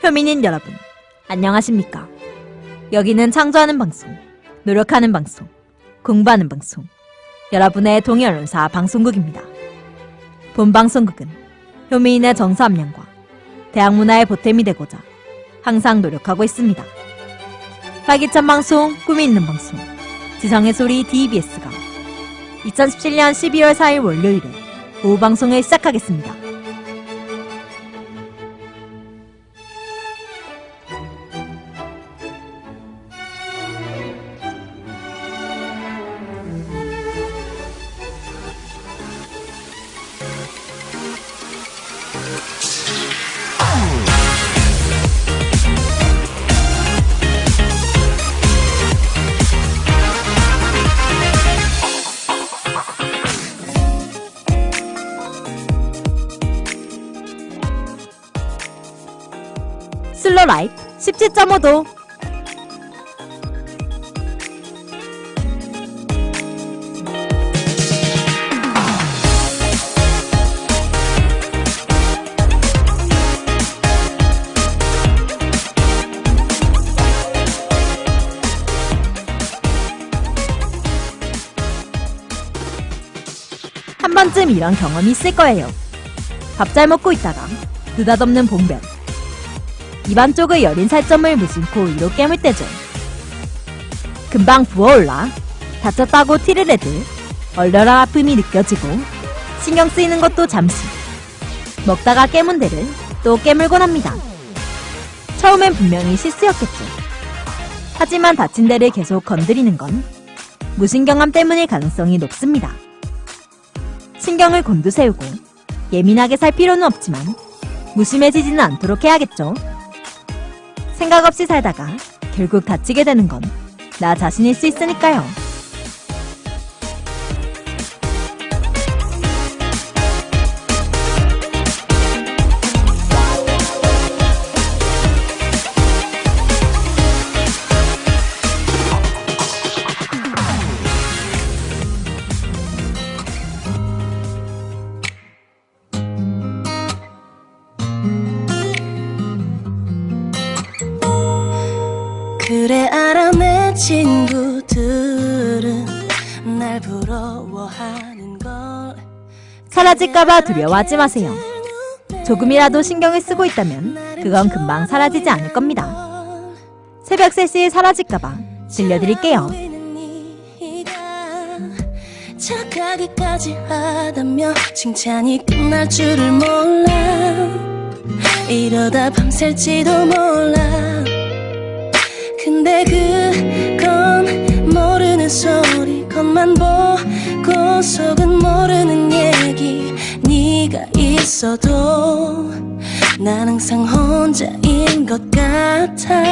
효민인 여러분, 안녕하십니까? 여기는 창조하는 방송, 노력하는 방송, 공부하는 방송, 여러분의 동해언론사 방송국입니다. 본 방송국은 효민인의 정서 함량과 대학 문화의 보탬이 되고자 항상 노력하고 있습니다. 활기찬 방송, 꿈이 있는 방송, 지성의 소리 DBS가 2017년 12월 4일 월요일에 오후 방송을 시작하겠습니다. 슬로 라이프 17.5도 한 번쯤 이런 경험이 있을 거예요. 밥 잘 먹고 있다가 느닷없는 봉변, 입안 쪽의 여린 살점을 무심코 위로 깨물 때죠. 금방 부어올라 다쳤다고 티를 내듯 얼려라 아픔이 느껴지고 신경 쓰이는 것도 잠시, 먹다가 깨문 데를 또 깨물곤 합니다. 처음엔 분명히 실수였겠죠. 하지만 다친 데를 계속 건드리는 건 무신경함 때문일 가능성이 높습니다. 신경을 곤두세우고 예민하게 살 필요는 없지만 무심해지지는 않도록 해야겠죠. 생각 없이 살다가 결국 다치게 되는 건 나 자신일 수 있으니까요. 그래 알아 내 친구들은 날 부러워하는 걸. 사라질까봐 두려워하지 마세요. 조금이라도 신경을 쓰고 있다면 그건 금방 사라지지 않을 겁니다. 새벽 3시에 사라질까봐 들려드릴게요. 착하기까지 하다며 칭찬이 끝날 줄을 몰라. 이러다 밤샐지도 몰라. 근데 그건 모르는 소리, 겉만 보고 속은 모르는 얘기. 네가 있어도 난 항상 혼자인 것 같아.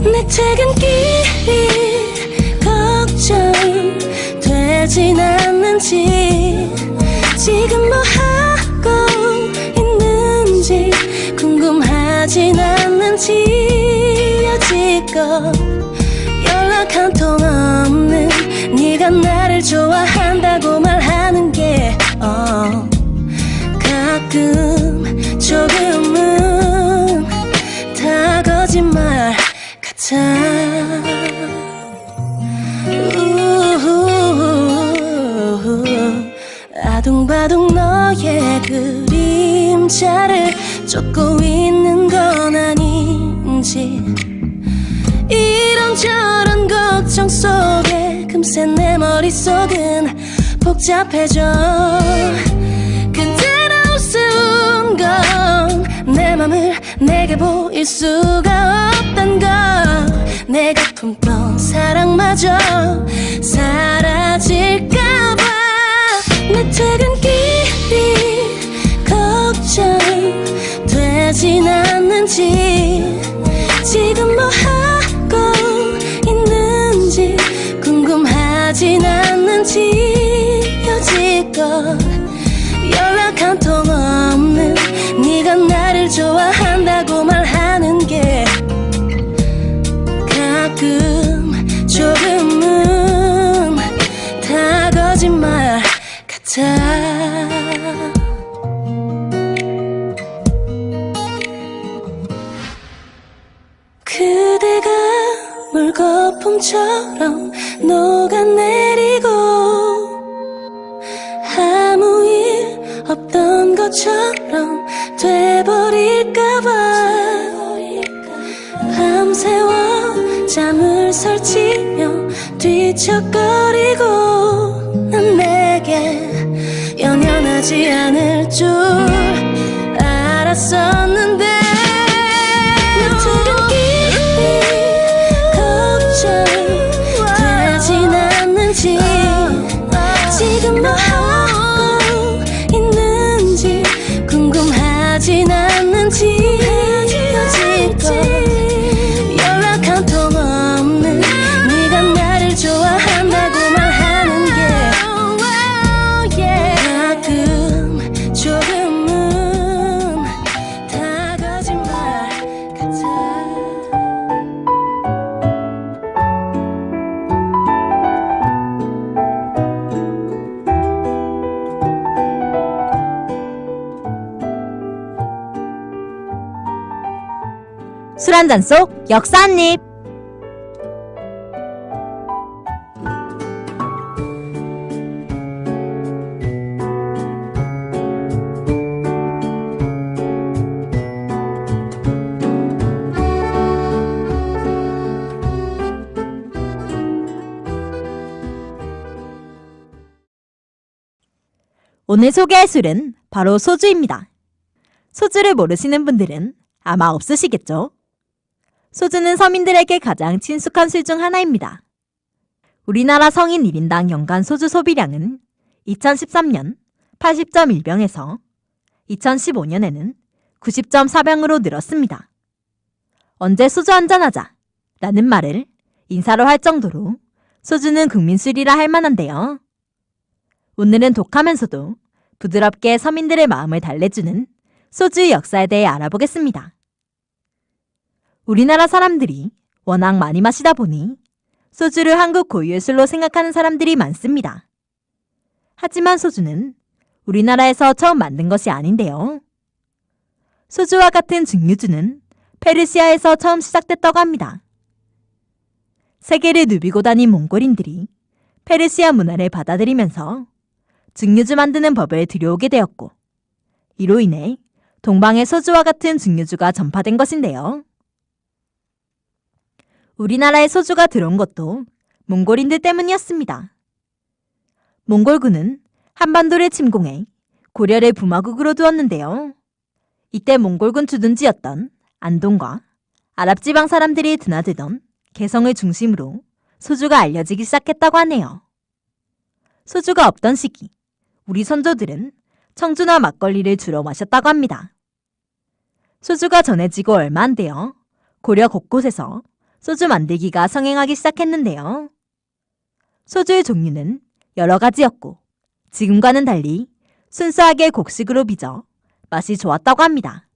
내 퇴근길이 걱정되진 않는지, 지금 뭐 하고 있는지 궁금하진 않는지. 여지껏 연락 한 통 없는 네가 나를 좋아한다고 말하는 게 가끔 조금은 다 거짓말 같아. 아둥바둥 너의 그림자를 쫓고 있는 건 아닌지. 이런저런 걱정 속에 금세 내 머릿속은 복잡해져. 그대로 웃은 건 내 맘을 내게 보일 수가 없단 걸. 내가 품던 사랑마저 사라질까봐. 내 퇴근길이 걱정되진 않는지, 지금 뭐 하고 있는지 궁금하진 않는지. 여지껏 연락 한 통 없는 네가 나를 좋아한다고 말하는 게 가끔 조금은 다 거짓말 같아. 폭풍처럼 녹아내리고 아무 일 없던 것처럼 돼버릴까봐 밤새워 잠을 설치며 뒤척거리고 난 내게 연연하지 않을 줄 알았었는데 너처럼 깊이 걱정되진 않는지 지금 뭐 하고 있는지 궁금하진 않는지 여지껏 연락 한 통 없는 네가 나를 좋아한다고 말하는 게 가끔 조금은 다 거짓말 같아. 술 한 잔 속 역사 한 입. 오늘 소개할 술은 바로 소주입니다. 소주를 모르시는 분들은 아마 없으시겠죠? 소주는 서민들에게 가장 친숙한 술 중 하나입니다. 우리나라 성인 1인당 연간 소주 소비량은 2013년 80.1병에서 2015년에는 90.4병으로 늘었습니다. 언제 소주 한잔하자 라는 말을 인사로 할 정도로 소주는 국민술이라 할 만한데요. 오늘은 독하면서도 부드럽게 서민들의 마음을 달래주는 소주의 역사에 대해 알아보겠습니다. 우리나라 사람들이 워낙 많이 마시다 보니 소주를 한국 고유의 술로 생각하는 사람들이 많습니다. 하지만 소주는 우리나라에서 처음 만든 것이 아닌데요. 소주와 같은 증류주는 페르시아에서 처음 시작됐다고 합니다. 세계를 누비고 다닌 몽골인들이 페르시아 문화를 받아들이면서 증류주 만드는 법을 들여오게 되었고, 이로 인해 동방의 소주와 같은 증류주가 전파된 것인데요. 우리나라에 소주가 들어온 것도 몽골인들 때문이었습니다. 몽골군은 한반도를 침공해 고려를 부마국으로 두었는데요. 이때 몽골군 주둔지였던 안동과 아랍지방 사람들이 드나들던 개성을 중심으로 소주가 알려지기 시작했다고 하네요. 소주가 없던 시기, 우리 선조들은 청주나 막걸리를 주로 마셨다고 합니다. 소주가 전해지고 얼마 안 되어 고려 곳곳에서 소주 만들기가 성행하기 시작했는데요. 소주의 종류는 여러 가지였고 지금과는 달리 순수하게 곡식으로 빚어 맛이 좋았다고 합니다.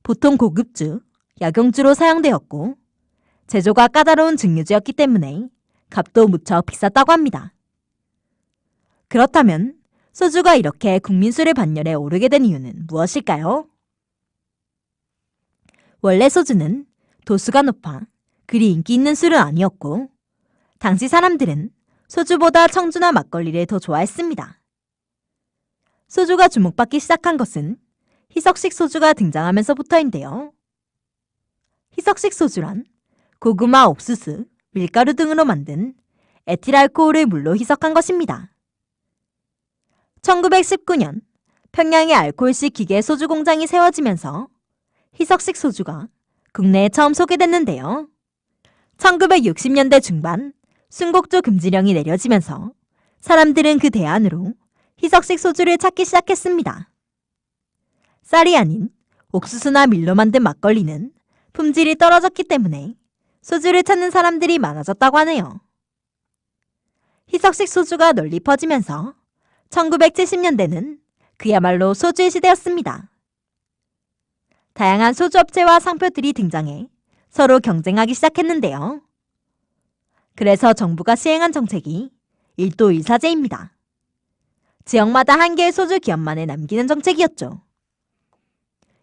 보통 고급주, 약용주로 사용되었고 제조가 까다로운 증류주였기 때문에 값도 무척 비쌌다고 합니다. 그렇다면 소주가 이렇게 국민술의 반열에 오르게 된 이유는 무엇일까요? 원래 소주는 도수가 높아 그리 인기 있는 술은 아니었고 당시 사람들은 소주보다 청주나 막걸리를 더 좋아했습니다. 소주가 주목받기 시작한 것은 희석식 소주가 등장하면서부터인데요. 희석식 소주란 고구마, 옥수수, 밀가루 등으로 만든 에틸알코올을 물로 희석한 것입니다. 1919년 평양에 알코올식 기계 소주 공장이 세워지면서 희석식 소주가 국내에 처음 소개됐는데요. 1960년대 중반 순곡주 금지령이 내려지면서 사람들은 그 대안으로 희석식 소주를 찾기 시작했습니다. 쌀이 아닌 옥수수나 밀로 만든 막걸리는 품질이 떨어졌기 때문에 소주를 찾는 사람들이 많아졌다고 하네요. 희석식 소주가 널리 퍼지면서 1970년대는 그야말로 소주의 시대였습니다. 다양한 소주업체와 상표들이 등장해 서로 경쟁하기 시작했는데요. 그래서 정부가 시행한 정책이 1도 1사제입니다. 지역마다 한 개의 소주 기업만을 남기는 정책이었죠.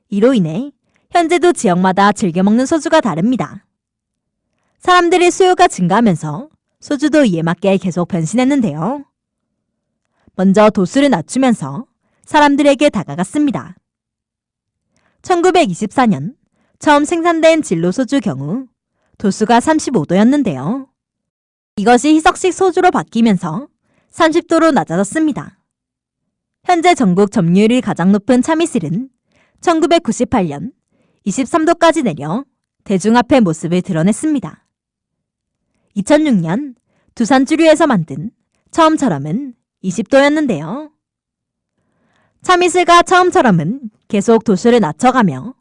이로 인해 현재도 지역마다 즐겨 먹는 소주가 다릅니다. 사람들의 수요가 증가하면서 소주도 이에 맞게 계속 변신했는데요. 먼저 도수를 낮추면서 사람들에게 다가갔습니다. 1924년 처음 생산된 진로 소주 경우 도수가 35도였는데요. 이것이 희석식 소주로 바뀌면서 30도로 낮아졌습니다. 현재 전국 점유율이 가장 높은 참이슬은 1998년 23도까지 내려 대중 앞에 모습을 드러냈습니다. 2006년 두산 주류에서 만든 처음처럼은 20도였는데요. 참이슬과 처음처럼은 계속 도수를 낮춰가며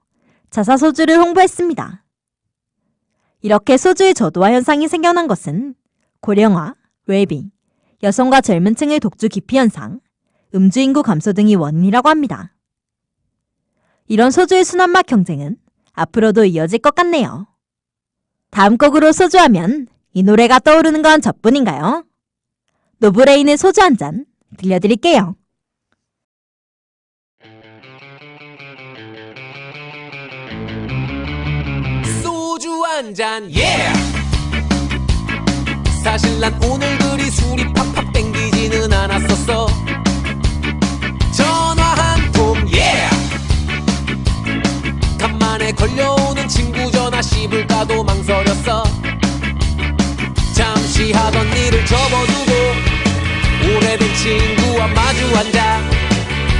자사소주를 홍보했습니다. 이렇게 소주의 저도화 현상이 생겨난 것은 고령화, 웰빙, 여성과 젊은 층의 독주 기피 현상, 음주 인구 감소 등이 원인이라고 합니다. 이런 소주의 순환맛 경쟁은 앞으로도 이어질 것 같네요. 다음 곡으로 소주하면 이 노래가 떠오르는 건 저뿐인가요? 노브레인의 소주 한 잔 들려드릴게요. 소주 한 잔, yeah! 사실 난 오늘 그리 술이 팍팍 땡기지는 않았었어. 전화 한 통, yeah! 간만에 걸려오는 친구 전화 씹을까도 망설였어. 잠시 하던 일을 접어두고 오래된 친구와 마주 앉아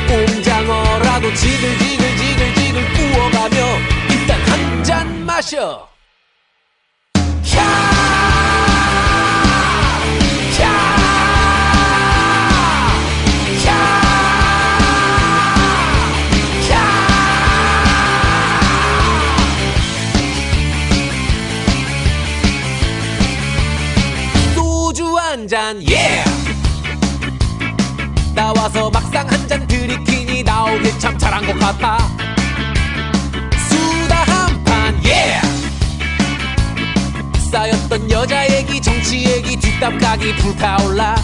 꼼장어라도 지글지글 구워가며 일단 한 잔 마셔. 소주 한 잔, yeah! 나와서 막상 한 잔 들이키니 나오길 참 잘한 것 같아. 수다 한 판, yeah! 쌓였던 여자 얘기, 정치 얘기, 뒷담 까기 불타올라.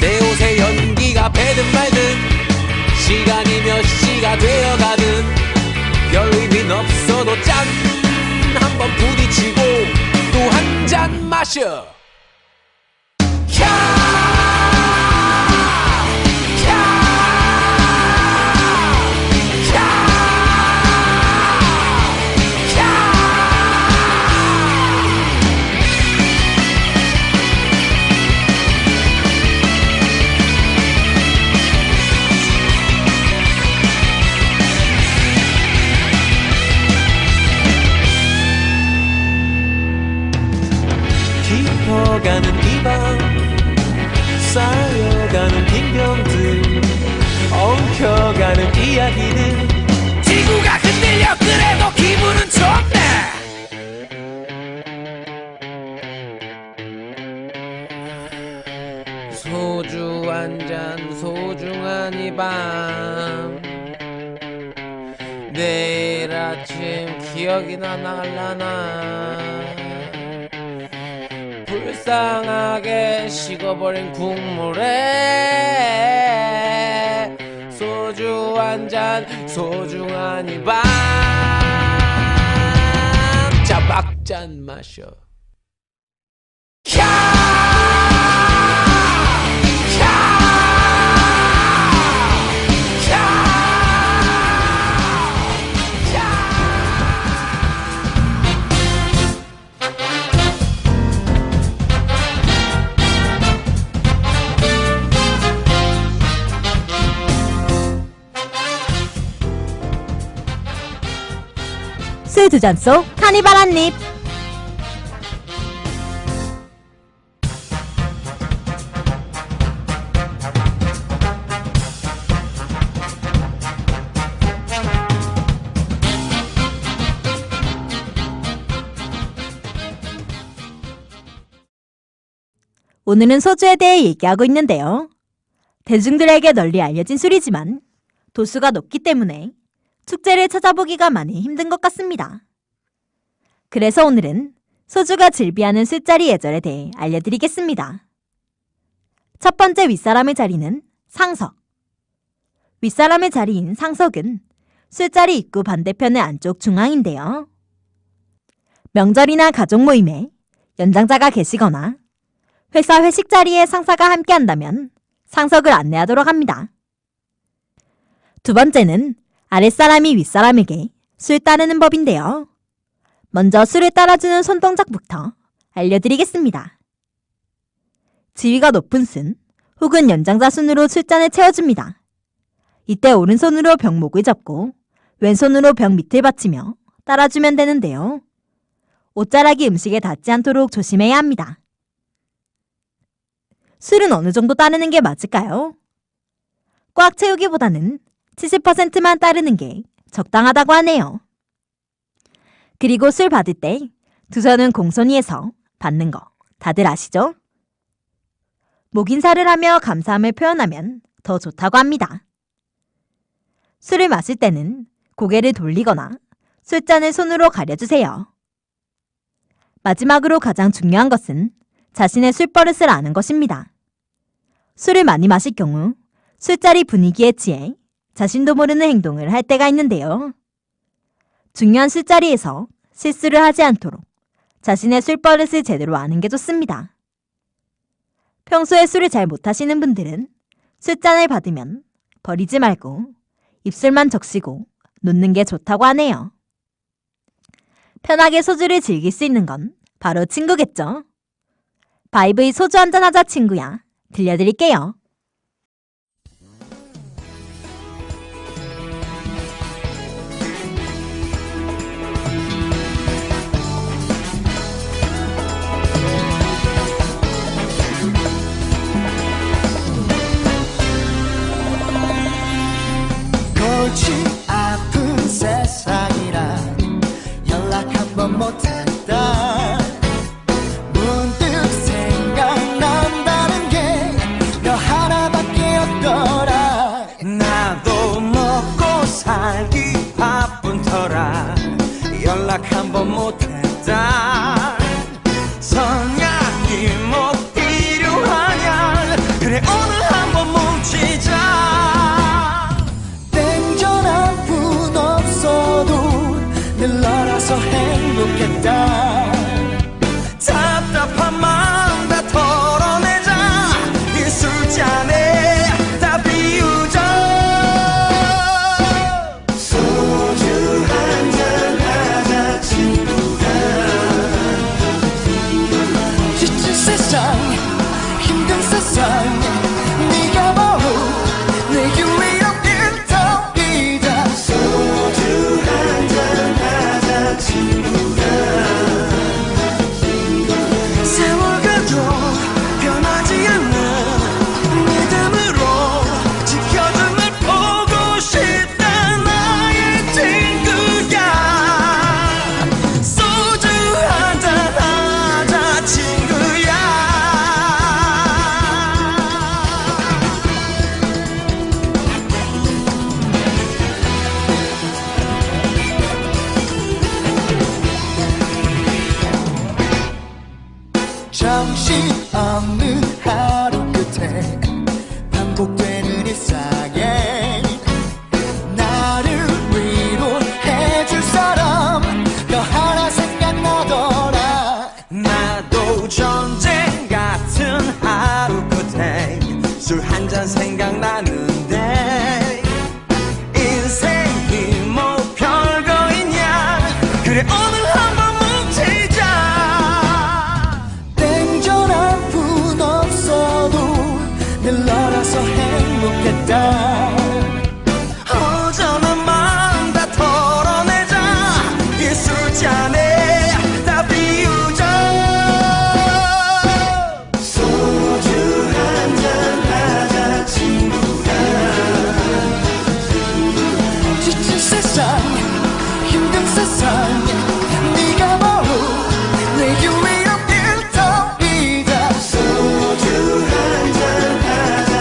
내 옷에 연기가 배든 말든 시간이 몇 시가 되어가든 별 의미는 없어도 짠! 한번 부딪히고 또 한 잔 마셔. 깊어가는 이 밤 쌓여가는 빈병들 엉켜가는 이야기들 지구가 흔들려 그래도 기분은 좋네. 소주 한 잔 소중한 이 밤 내일 아침 기억이 나날라나 불쌍하게 식어버린 국물에 소주 한 잔 소중한 이 밤 자 막잔 마셔. 술 두 잔 속 카니발 한 입. 오늘은 소주에 대해 얘기하고 있는데요. 대중들에게 널리 알려진 술이지만 도수가 높기 때문에 축제를 찾아보기가 많이 힘든 것 같습니다. 그래서 오늘은 소주가 즐비하는 술자리 예절에 대해 알려드리겠습니다. 첫 번째 윗사람의 자리는 상석. 윗사람의 자리인 상석은 술자리 입구 반대편의 안쪽 중앙인데요. 명절이나 가족 모임에 연장자가 계시거나 회사 회식 자리에 상사가 함께한다면 상석을 안내하도록 합니다. 두 번째는 아랫사람이 윗사람에게 술 따르는 법인데요. 먼저 술을 따라주는 손동작부터 알려드리겠습니다. 지위가 높은 순 혹은 연장자 순으로 술잔을 채워줍니다. 이때 오른손으로 병 목을 잡고 왼손으로 병 밑을 받치며 따라주면 되는데요. 옷자락이 음식에 닿지 않도록 조심해야 합니다. 술은 어느 정도 따르는 게 맞을까요? 꽉 채우기보다는 70%만 따르는 게 적당하다고 하네요. 그리고 술 받을 때 두 손은 공손히 해서 받는 거 다들 아시죠? 목 인사를 하며 감사함을 표현하면 더 좋다고 합니다. 술을 마실 때는 고개를 돌리거나 술잔을 손으로 가려주세요. 마지막으로 가장 중요한 것은 자신의 술버릇을 아는 것입니다. 술을 많이 마실 경우 술자리 분위기에 취해 자신도 모르는 행동을 할 때가 있는데요. 중요한 술자리에서 실수를 하지 않도록 자신의 술버릇을 제대로 아는 게 좋습니다. 평소에 술을 잘 못하시는 분들은 술잔을 받으면 버리지 말고 입술만 적시고 놓는 게 좋다고 하네요. 편하게 소주를 즐길 수 있는 건 바로 친구겠죠? 바이브의 소주 한잔하자 친구야 들려드릴게요. 골치 아픈 세상이라 연락 한 번 못했다. 문득 생각난다는 게 너 하나밖에 없더라. 나도 먹고 살기 바쁜 터라 연락 한 번 못했다. 선약이 뭐 필요하냐 그래 오늘 한 번 뭉치자. 늘 너라서 행복했다. 답답한 마음 다 털어내자. 이 술잔에 다 비우자. 소주 한잔 하자 친구가. 지친 세상 힘든 세상 네가 바로 내 유일한 일터이다. 소주 한잔 세월 가도 변하지 않는 믿음으로 지켜줌을 보고 싶다. 나의 친구야. 소주 한잔 하자 친구야. 정신없는 하루 끝에 반복되는 일상에 나를 위로해줄 사람 너 하나 생각나더라. 나도 전쟁 같은 하루 끝에 술 한잔 생각나는데 인생이 뭐 별거 있냐 그래 오늘 한번 뭉치자. 땡전한 분 없어도 늘 너라서 행복했다. 허전한 마음 다 털어내자. 이 술잔에 다 비우자. 소주 한잔 하자 친구가. 지친 세상 힘든 세상 네가 바로 내 유일한 일터이다. 소주 한잔 하자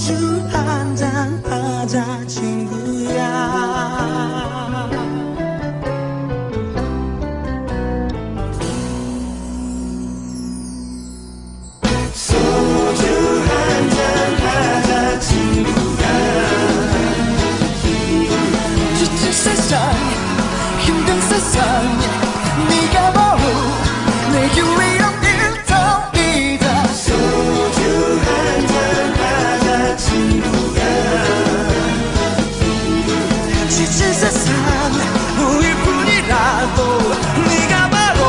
소주 한잔 하자 친구야. 소주 한잔 하자 친구야. 지친 세상 힘든 세상 네가 바로 내 유일한 일터이다. 소주 한잔 하자 친구야. 지친 세상 우릴 뿐이라도 네가 바로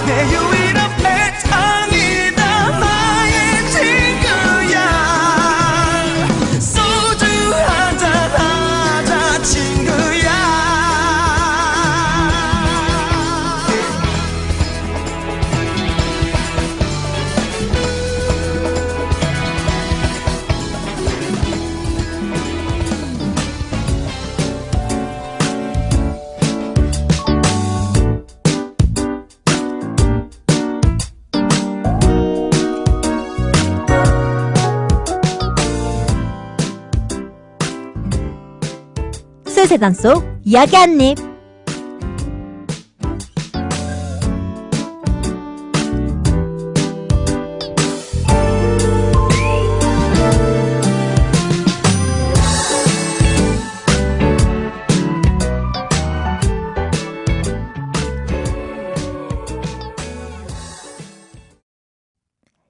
내 유일한 배짱이다. 나의 친구야. 소주 한잔 하자 친구야. 수세단 속 이야기 한입.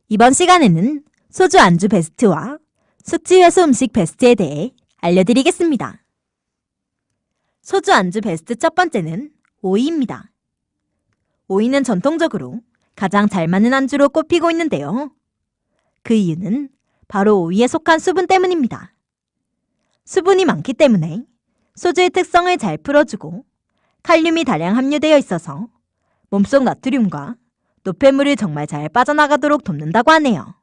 이번 시간에는 소주 안주 베스트와 숙취 해소 음식 베스트에 대해 알려드리겠습니다. 소주 안주 베스트 첫 번째는 오이입니다. 오이는 전통적으로 가장 잘 맞는 안주로 꼽히고 있는데요. 그 이유는 바로 오이에 속한 수분 때문입니다. 수분이 많기 때문에 소주의 특성을 잘 풀어주고 칼륨이 다량 함유되어 있어서 몸속 나트륨과 노폐물이 정말 잘 빠져나가도록 돕는다고 하네요.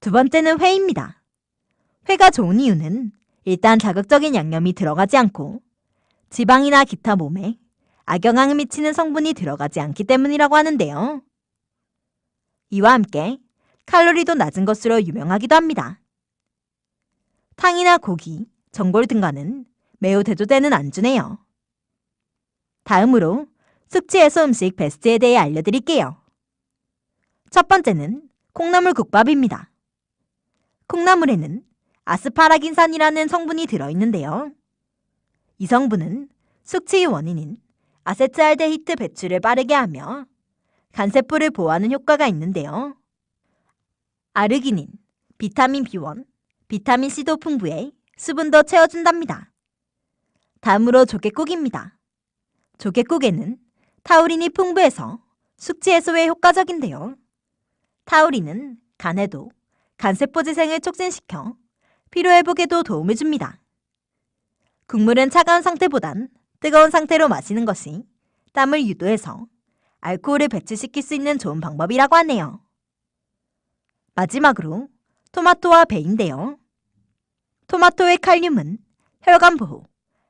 두 번째는 회입니다. 회가 좋은 이유는 일단 자극적인 양념이 들어가지 않고 지방이나 기타 몸에 악영향을 미치는 성분이 들어가지 않기 때문이라고 하는데요. 이와 함께 칼로리도 낮은 것으로 유명하기도 합니다. 탕이나 고기, 전골 등과는 매우 대조되는 안주네요. 다음으로 숙취 해소 음식 베스트에 대해 알려드릴게요. 첫 번째는 콩나물 국밥입니다. 콩나물에는 아스파라긴산이라는 성분이 들어있는데요. 이 성분은 숙취의 원인인 아세트알데히드 배출을 빠르게 하며 간세포를 보호하는 효과가 있는데요. 아르기닌, 비타민 B1, 비타민 C도 풍부해 수분도 채워준답니다. 다음으로 조개국입니다. 조개국에는 타우린이 풍부해서 숙취 해소에 효과적인데요. 타우린은 간해도, 간세포 재생을 촉진시켜 피로회복에도 도움을 줍니다. 국물은 차가운 상태보단 뜨거운 상태로 마시는 것이 땀을 유도해서 알코올을 배출시킬 수 있는 좋은 방법이라고 하네요. 마지막으로 토마토와 배인데요. 토마토의 칼륨은 혈관 보호,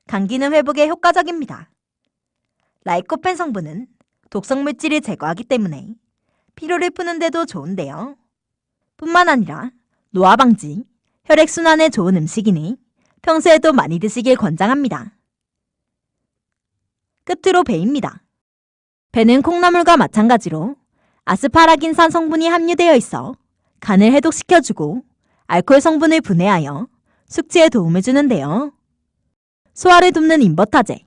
간 기능 회복에 효과적입니다. 라이코펜 성분은 독성 물질을 제거하기 때문에 피로를 푸는 데도 좋은데요. 뿐만 아니라 노화 방지, 혈액순환에 좋은 음식이니 평소에도 많이 드시길 권장합니다. 끝으로 배입니다. 배는 콩나물과 마찬가지로 아스파라긴산 성분이 함유되어 있어 간을 해독시켜주고 알코올 성분을 분해하여 숙취에 도움을 주는데요. 소화를 돕는 인버타제,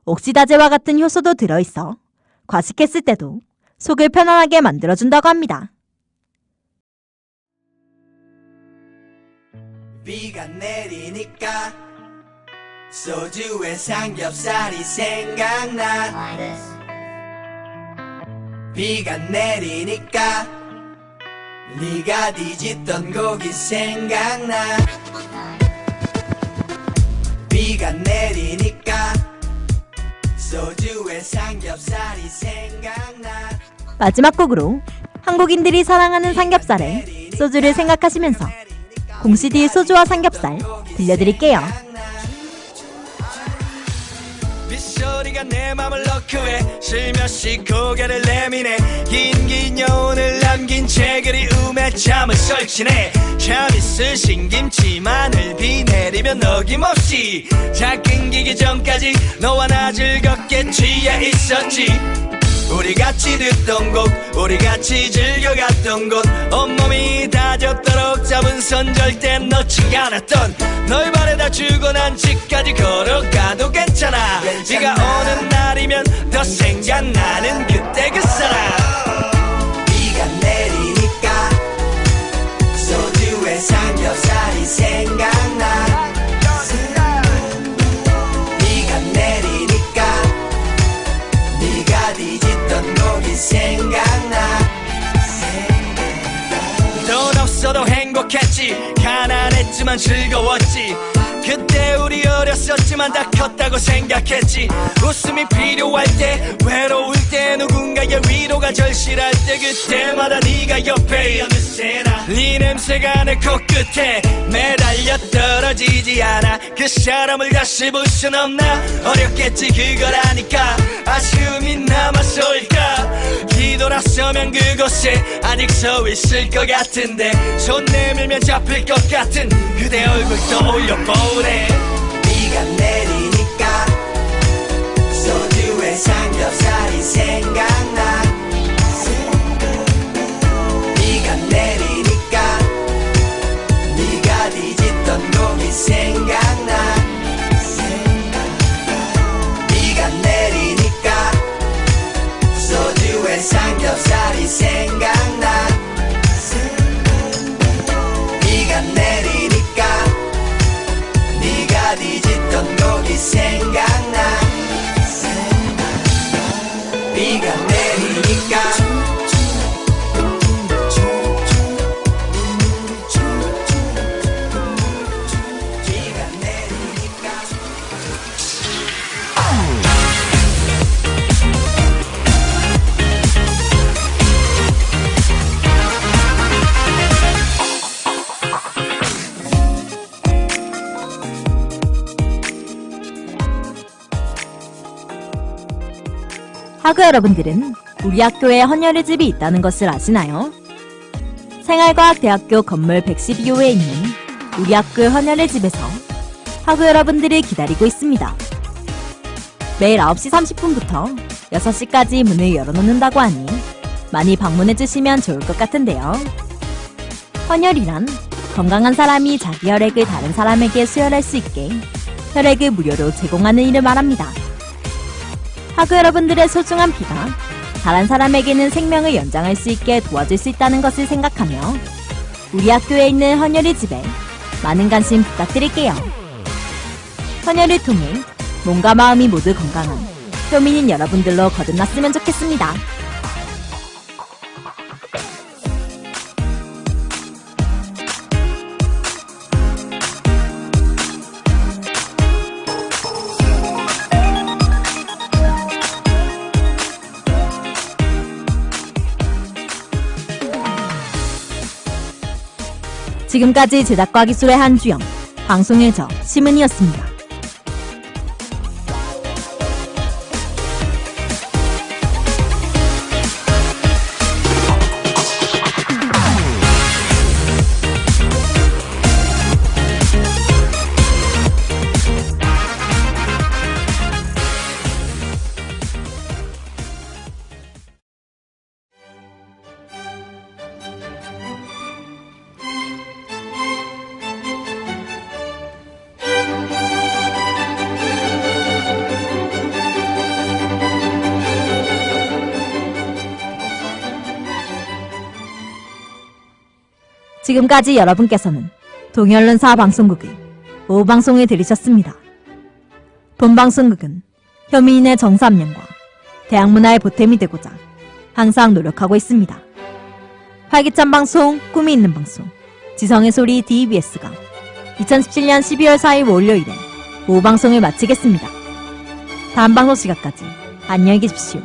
옥시다제와 같은 효소도 들어있어 과식했을 때도 속을 편안하게 만들어준다고 합니다. 비가 내리니까 소주에 삼겹살이 생각나. 비가 내리니까 네가 뒤집던 고기 생각나. 비가 내리니까 소주에 삼겹살이 생각나. 마지막 곡으로 한국인들이 사랑하는 삼겹살에 소주를 생각하시면서 공CD의 소주와 삼겹살 들려드릴게요. 빗소리가 네가 내 맘을 넣고 슬며시 고개를 내미네 긴 여운을 남긴 채 그리움에 잠을 설치네 참 있으신 김치 마늘 비 내리면 어김없이 자 끊기기 전까지 너와 나 즐겁게 취해 있었지 우리 같이 듣던 곡 우리 같이 즐겨갔던 곳 온몸이 다졌도록 잡은 손 절대 놓지 않았던 널 바래다 주고 난 집까지 걸어가도 괜찮아 비가 오는 날이면 더 생각나는 그때 그 사람 비가 내리니까 소주에 삼겹살이 생각나 비가 내리니까 네가 뒤집던 곡이 생각나 돈 없어도 행복했지 가난했지만 즐거웠지 그때 우리 어렸었지만 다 컸다고 생각했지 웃음이 필요할 때 외로울 때 누군가의 위로가 절실할 때 그때마다 네가 옆에 어느새나 네 냄새가 내 코끝에 매달려 떨어지지 않아 그 사람을 다시 볼 순 없나 어렵겠지 그걸 아니까 아쉬움이 남아서일까 뒤돌아서면 그곳에 아직 서 있을 것 같은데 손 내밀면 잡힐 것 같은 그대 얼굴 떠올려보네 비가 내리니까 소주에 삼겹살이 생각나 비가 내리니까 네가 뒤집던 곡이 생각나 비가 내리니까 소주에 삼겹살이 생각나 비가 내리니까 네가 뒤집던 곡이 생각나 비가 내리니까 비가 내리니까 하그 여러분들은 우리 학교에 헌혈의 집이 있다는 것을 아시나요? 생활과학대학교 건물 112호에 있는 우리 학교 헌혈의 집에서 하그 여러분들을 기다리고 있습니다. 매일 9시 30분부터 6시까지 문을 열어놓는다고 하니 많이 방문해주시면 좋을 것 같은데요. 헌혈이란 건강한 사람이 자기 혈액을 다른 사람에게 수혈할 수 있게 혈액을 무료로 제공하는 일을 말합니다. 하그 여러분들의 소중한 피가 다른 사람에게는 생명을 연장할 수 있게 도와줄 수 있다는 것을 생각하며 우리 학교에 있는 헌혈의 집에 많은 관심 부탁드릴게요. 헌혈을 통해 몸과 마음이 모두 건강한 효민인 여러분들로 거듭났으면 좋겠습니다. 지금까지 제작과 기술의 한주영, 방송의 저 심은이었습니다. 지금까지 여러분께서는 동해언론사 방송국의 오후 방송을 들으셨습니다. 본 방송국은 현미인의 정삼년과 대학문화의 보탬이 되고자 항상 노력하고 있습니다. 활기찬 방송, 꿈이 있는 방송, 지성의 소리 DBS가 2017년 12월 4일 월요일에 오후 방송을 마치겠습니다. 다음 방송 시간까지 안녕히 계십시오.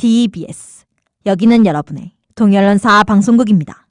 TBS. 여기는 여러분의 동해언론사 방송국입니다.